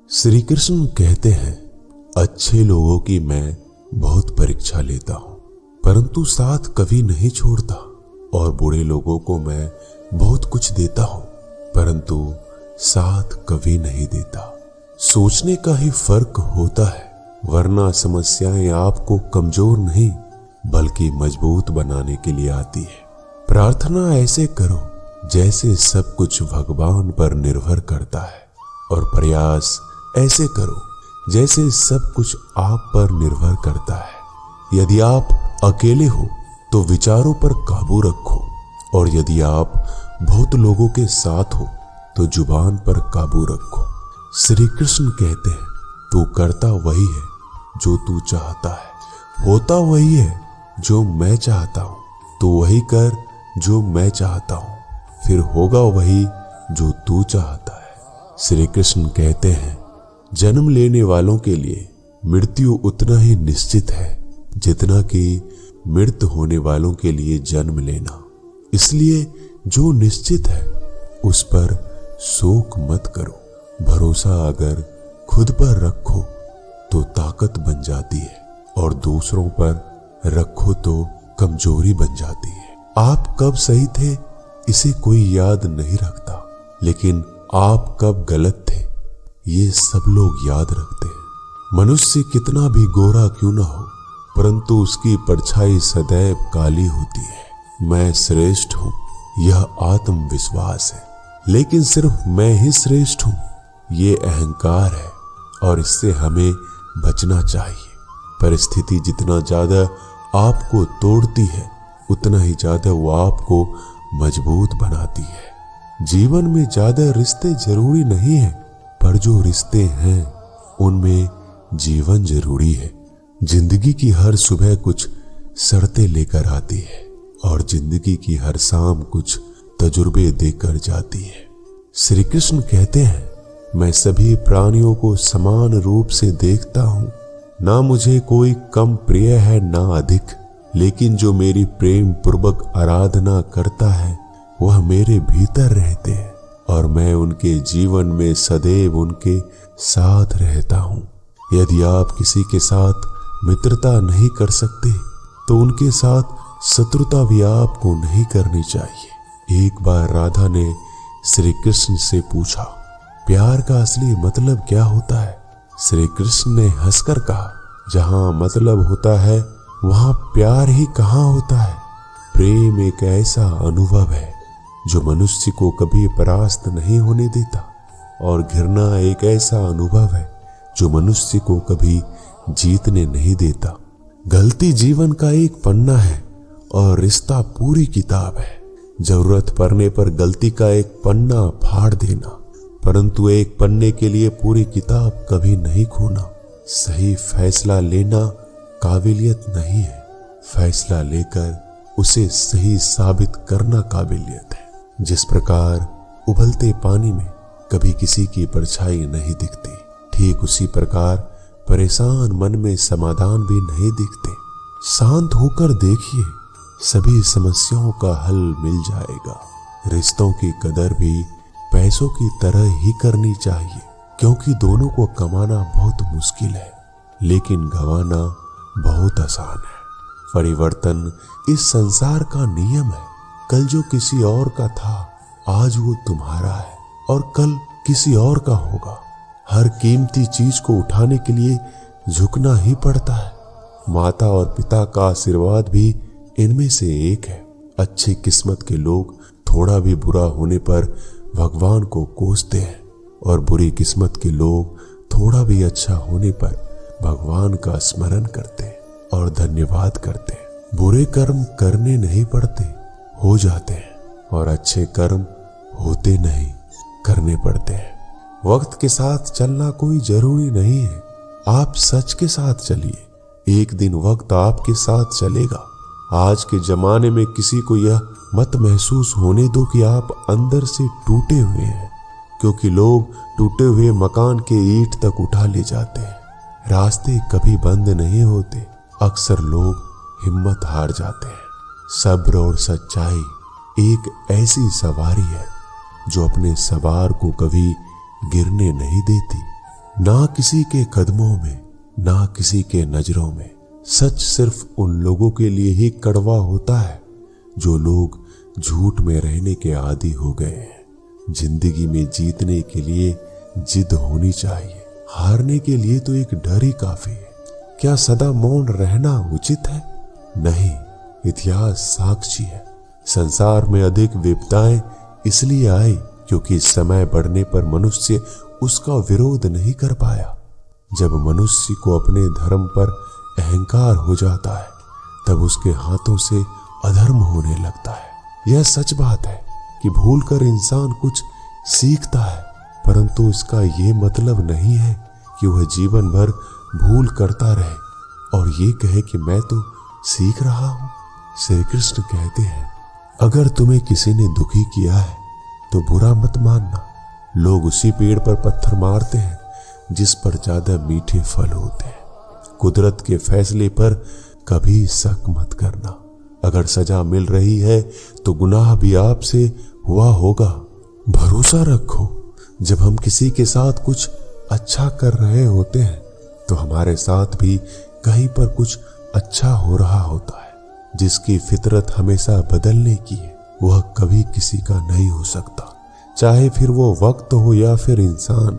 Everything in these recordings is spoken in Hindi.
श्री कृष्ण कहते हैं, अच्छे लोगों की मैं बहुत परीक्षा लेता हूं, परंतु साथ कभी नहीं छोड़ता, और बुरे लोगों को मैं बहुत कुछ देता हूं, परंतु साथ कभी नहीं देता। सोचने का ही फर्क होता है, वरना समस्याएं आपको कमजोर नहीं बल्कि मजबूत बनाने के लिए आती है। प्रार्थना ऐसे करो जैसे सब कुछ भगवान पर निर्भर करता है, और प्रयास ऐसे करो जैसे सब कुछ आप पर निर्भर करता है। यदि आप अकेले हो तो विचारों पर काबू रखो, और यदि आप बहुत लोगों के साथ हो तो जुबान पर काबू रखो। श्री कृष्ण कहते हैं, तू करता वही है जो तू चाहता है, होता वही है जो मैं चाहता हूं। तू वही कर जो मैं चाहता हूं, फिर होगा वही जो तू चाहता है। श्री कृष्ण कहते हैं, जन्म लेने वालों के लिए मृत्यु उतना ही निश्चित है जितना कि मृत होने वालों के लिए जन्म लेना। इसलिए जो निश्चित है उस पर शोक मत करो। भरोसा अगर खुद पर रखो तो ताकत बन जाती है, और दूसरों पर रखो तो कमजोरी बन जाती है। आप कब सही थे इसे कोई याद नहीं रखता, लेकिन आप कब गलत थे ये सब लोग याद रखते हैं। मनुष्य कितना भी गोरा क्यों ना हो, परंतु उसकी परछाई सदैव काली होती है। मैं श्रेष्ठ हूं यह आत्मविश्वास है, लेकिन सिर्फ मैं ही श्रेष्ठ हूं ये अहंकार है, और इससे हमें बचना चाहिए। परिस्थिति जितना ज्यादा आपको तोड़ती है उतना ही ज्यादा वो आपको मजबूत बनाती है। जीवन में ज्यादा रिश्ते जरूरी नहीं है, पर जो रिश्ते हैं उनमें जीवन जरूरी है। जिंदगी की हर सुबह कुछ शर्तें लेकर आती है, और जिंदगी की हर शाम कुछ तजुर्बे देकर जाती है। श्री कृष्ण कहते हैं, मैं सभी प्राणियों को समान रूप से देखता हूं, ना मुझे कोई कम प्रिय है ना अधिक, लेकिन जो मेरी प्रेम पूर्वक आराधना करता है वह मेरे भीतर रहते हैं, और मैं उनके जीवन में सदैव उनके साथ रहता हूं। यदि आप किसी के साथ मित्रता नहीं कर सकते तो उनके साथ शत्रुता भी आपको नहीं करनी चाहिए। एक बार राधा ने श्री कृष्ण से पूछा, प्यार का असली मतलब क्या होता है? श्री कृष्ण ने हंसकर कहा, जहां मतलब होता है वहां प्यार ही कहां होता है। प्रेम एक ऐसा अनुभव है जो मनुष्य को कभी परास्त नहीं होने देता, और घृणा एक ऐसा अनुभव है जो मनुष्य को कभी जीतने नहीं देता। गलती जीवन का एक पन्ना है और रिश्ता पूरी किताब है। जरूरत पड़ने पर गलती का एक पन्ना फाड़ देना, परंतु एक पन्ने के लिए पूरी किताब कभी नहीं खोना। सही फैसला लेना काबिलियत नहीं है, फैसला लेकर उसे सही साबित करना काबिलियत है। जिस प्रकार उबलते पानी में कभी किसी की परछाई नहीं दिखती, ठीक उसी प्रकार परेशान मन में समाधान भी नहीं दिखते। शांत होकर देखिए, सभी समस्याओं का हल मिल जाएगा। रिश्तों की कदर भी पैसों की तरह ही करनी चाहिए, क्योंकि दोनों को कमाना बहुत मुश्किल है, लेकिन गंवाना बहुत आसान है। परिवर्तन इस संसार का नियम है। कल जो किसी और का था आज वो तुम्हारा है, और कल किसी और का होगा। हर कीमती चीज को उठाने के लिए झुकना ही पड़ता है। माता और पिता का आशीर्वाद भी इनमें से एक है। अच्छी किस्मत के लोग थोड़ा भी बुरा होने पर भगवान को कोसते हैं, और बुरी किस्मत के लोग थोड़ा भी अच्छा होने पर भगवान का स्मरण करते हैं और धन्यवाद करते हैं। बुरे कर्म करने नहीं पड़ते, हो जाते हैं, और अच्छे कर्म होते नहीं, करने पड़ते हैं। वक्त के साथ चलना कोई जरूरी नहीं है। आप सच के साथ चलिए, एक दिन वक्त आपके साथ चलेगा। आज के जमाने में किसी को यह मत महसूस होने दो कि आप अंदर से टूटे हुए हैं, क्योंकि लोग टूटे हुए मकान के ईंट तक उठा ले जाते हैं। रास्ते कभी बंद नहीं होते, अक्सर लोग हिम्मत हार जाते हैं। सब्र और सच्चाई एक ऐसी सवारी है जो अपने सवार को कभी गिरने नहीं देती। ना किसी के कदमों में, ना किसी के नजरों में। सच सिर्फ उन लोगों के लिए ही कड़वा होता है जो लोग झूठ में रहने के आदी हो गए हैं। जिंदगी में जीतने के लिए जिद होनी चाहिए, हारने के लिए तो एक डर ही काफी है। क्या सदा मौन रहना उचित है? नहीं, इतिहास साक्षी है। संसार में अधिक विपदाएं इसलिए आई क्योंकि समय बढ़ने पर मनुष्य उसका विरोध नहीं कर पाया। जब मनुष्य को अपने धर्म पर अहंकार हो जाता है तब उसके हाथों से अधर्म होने लगता है। यह सच बात है कि भूलकर इंसान कुछ सीखता है, परंतु इसका ये मतलब नहीं है कि वह जीवन भर भूल करता रहे और ये कहे कि मैं तो सीख रहा हूं। श्री कृष्ण कहते हैं, अगर तुम्हें किसी ने दुखी किया है तो बुरा मत मानना। लोग उसी पेड़ पर पत्थर मारते हैं जिस पर ज्यादा मीठे फल होते हैं। कुदरत के फैसले पर कभी शक मत करना। अगर सजा मिल रही है तो गुनाह भी आपसे हुआ होगा। भरोसा रखो, जब हम किसी के साथ कुछ अच्छा कर रहे होते हैं तो हमारे साथ भी कहीं पर कुछ अच्छा हो रहा होता है। जिसकी फितरत हमेशा बदलने की है वह कभी किसी का नहीं हो सकता, चाहे फिर वो वक्त हो या फिर इंसान।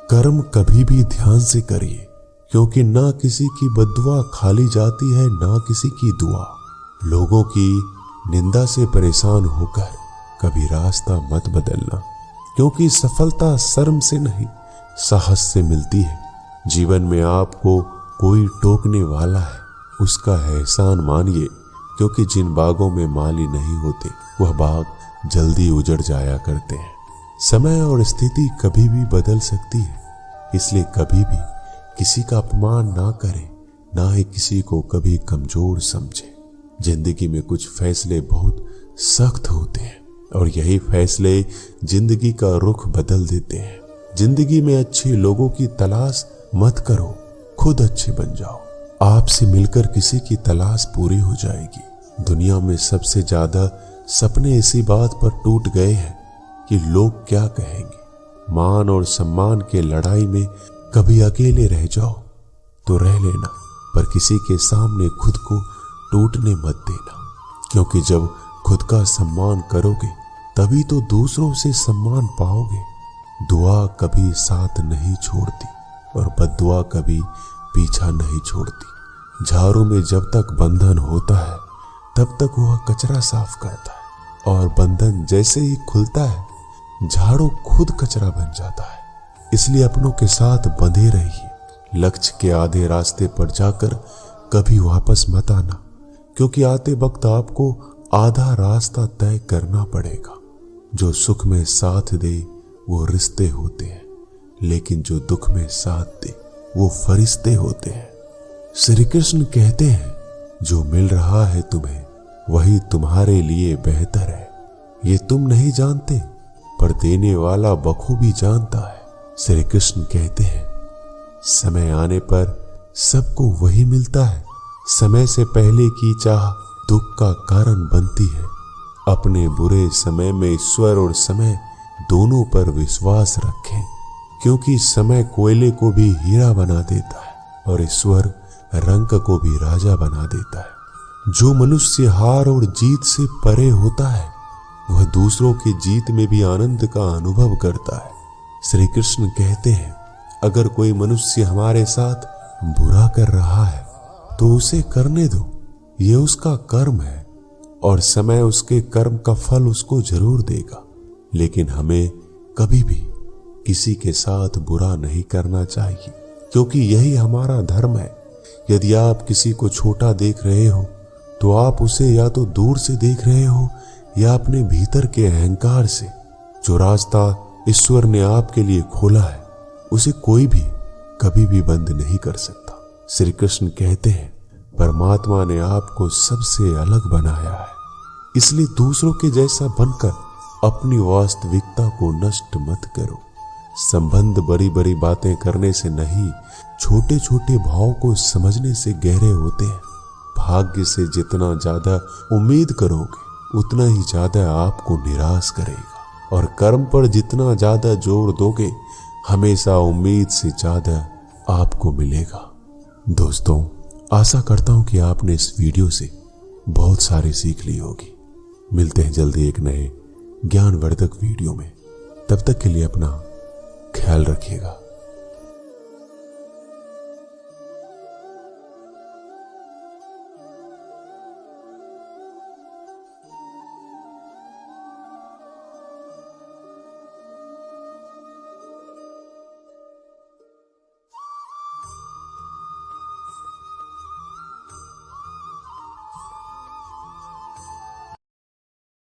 कर्म कभी भी ध्यान से करिए, क्योंकि ना किसी की बद्दुआ खाली जाती है ना किसी की दुआ। लोगों की निंदा से परेशान होकर कभी रास्ता मत बदलना, क्योंकि सफलता शर्म से नहीं साहस से मिलती है। जीवन में आपको कोई टोकने वाला है उसका एहसान मानिए, क्योंकि जिन बागों में माली नहीं होते वह बाग जल्दी उजड़ जाया करते हैं। समय और स्थिति कभी भी बदल सकती है, इसलिए कभी भी किसी का अपमान ना करें, ना ही किसी को कभी कमजोर समझे। जिंदगी में कुछ फैसले बहुत सख्त होते हैं और यही फैसले जिंदगी का रुख बदल देते हैं। जिंदगी में अच्छे लोगों की तलाश मत करो, खुद अच्छे बन जाओ। आपसे मिलकर किसी की तलाश पूरी हो जाएगी। दुनिया में सबसे ज्यादा सपने इसी बात पर टूट गए हैं कि लोग क्या कहेंगे। मान और सम्मान के लड़ाई में कभी अकेले रह जाओ तो रह लेना, पर किसी के सामने खुद को टूटने मत देना, क्योंकि जब खुद का सम्मान करोगे तभी तो दूसरों से सम्मान पाओगे। दुआ कभी साथ नहीं छोड़ती और बद्दुआ कभी पीछा नहीं छोड़ती। झाड़ू में जब तक बंधन होता है तब तक वह कचरा साफ करता है, और बंधन जैसे ही खुलता है झाड़ू खुद कचरा बन जाता है। इसलिए अपनों के साथ बंधे रहिए। लक्ष्य के आधे रास्ते पर जाकर कभी वापस मत आना, क्योंकि आते वक्त आपको आधा रास्ता तय करना पड़ेगा। जो सुख में साथ दे वो रिश्ते होते हैं, लेकिन जो दुख में साथ दे वो फरिश्ते होते हैं। श्री कृष्ण कहते हैं, जो मिल रहा है तुम्हें वही तुम्हारे लिए बेहतर है। ये तुम नहीं जानते, पर देने वाला बखूबी जानता है। श्री कृष्ण कहते हैं, समय आने पर सबको वही मिलता है। समय से पहले की चाह दुख का कारण बनती है। अपने बुरे समय में ईश्वर और समय दोनों पर विश्वास रखें, क्योंकि समय कोयले को भी हीरा बना देता है और ईश्वर रंग को भी राजा बना देता है। जो मनुष्य हार और जीत से परे होता है वह दूसरों की जीत में भी आनंद का अनुभव करता है। श्री कृष्ण कहते हैं, अगर कोई मनुष्य हमारे साथ बुरा कर रहा है तो उसे करने दो, ये उसका कर्म है और समय उसके कर्म का फल उसको जरूर देगा। लेकिन हमें कभी भी किसी के साथ बुरा नहीं करना चाहिए, क्योंकि यही हमारा धर्म है। यदि आप किसी को छोटा देख रहे हो तो आप उसे या तो दूर से देख रहे हो या अपने भीतर के अहंकार से। जो रास्ता ईश्वर ने आपके लिए खोला है उसे कोई भी कभी भी बंद नहीं कर सकता। श्री कृष्ण कहते हैं, परमात्मा ने आपको सबसे अलग बनाया है, इसलिए दूसरों के जैसा बनकर अपनी वास्तविकता को नष्ट मत करो। संबंध बड़ी बड़ी बातें करने से नहीं, छोटे छोटे भाव को समझने से गहरे होते हैं। भाग्य से जितना ज्यादा उम्मीद करोगे उतना ही ज्यादा आपको निराश करेगा, और कर्म पर जितना ज्यादा जोर दोगे हमेशा उम्मीद से ज्यादा आपको मिलेगा। दोस्तों, आशा करता हूं कि आपने इस वीडियो से बहुत सारी सीख ली होगी। मिलते हैं जल्दी एक नए ज्ञानवर्धक वीडियो में। तब तक के लिए अपना ख्याल रखिएगा।